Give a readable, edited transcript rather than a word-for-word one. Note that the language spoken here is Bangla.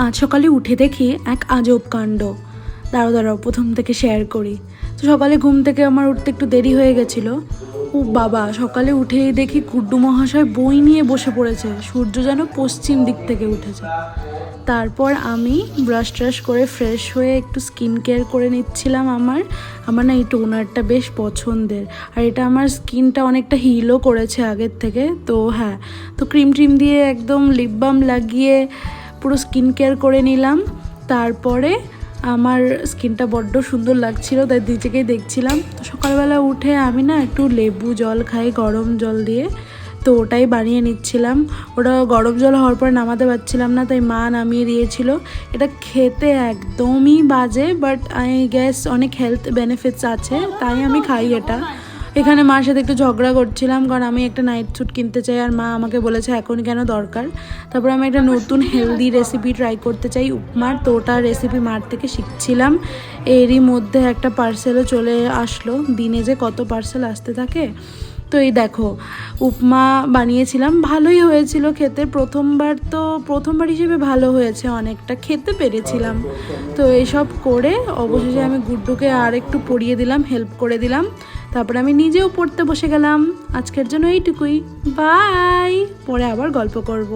আজ সকালে উঠে দেখি এক আজব কাণ্ড। দাঁড়াও প্রথম থেকে শেয়ার করি। তো সকালে ঘুম থেকে আমার উঠতে একটু দেরি হয়ে গেছিলো। ও বাবা, সকালে উঠেই দেখি কুড্ডু মহাশয় বই নিয়ে বসে পড়েছে। সূর্য যেন পশ্চিম দিক থেকে উঠেছে। তারপর আমি ব্রাশ ট্রাশ করে ফ্রেশ হয়ে একটু স্কিন কেয়ার করে নিচ্ছিলাম। আমার না এই টোনারটা বেশ পছন্দের, আর এটা আমার স্কিনটা অনেকটা হিলও করেছে আগের থেকে। তো হ্যাঁ, তো ক্রিম দিয়ে একদম লিপ বাম লাগিয়ে পুরো স্কিন কেয়ার করে নিলাম। তারপরে আমার স্কিনটা বড্ড সুন্দর লাগছিল, তাই নিজেকেই দেখছিলাম। তো সকালবেলা উঠে আমি না একটু লেবু জল খাই গরম জল দিয়ে, তো ওটাই বানিয়ে নিচ্ছিলাম। ওটা গরম জল হওয়ার পর নামাতে পারছিলাম না, তাই মা নামিয়ে দিয়েছিল। এটা খেতে একদমই বাজে, বাট আই গেস অনেক হেলথ বেনিফিটস আছে, তাই আমি খাই এটা। এখানে মার সাথে একটু ঝগড়া করছিলাম, কারণ আমি একটা নাইট স্যুট কিনতে চাই আর মা আমাকে বলেছে এখন কেন দরকার। তারপর আমি একটা নতুন হেলদি রেসিপি ট্রাই করতে চাই উপমার, তো ওটার রেসিপি মার থেকে শিখছিলাম। এরই মধ্যে একটা পার্সেলও চলে আসলো। দিনে যে কত পার্সেল আসতে থাকে। তো এই দেখো, উপমা বানিয়েছিলাম, ভালোই হয়েছিল খেতে। প্রথমবার হিসেবে ভালো হয়েছে, অনেকটা খেতে পেরেছিলাম। তো এইসব করে অবশেষে আমি গুড্ডুকে আর একটু পড়িয়ে দিলাম, হেল্প করে দিলাম। তারপরে আমি নিজেও পড়তে বসে গেলাম। আজকের জন্য এইটুকুই, বাই। পরে আবার গল্প করব।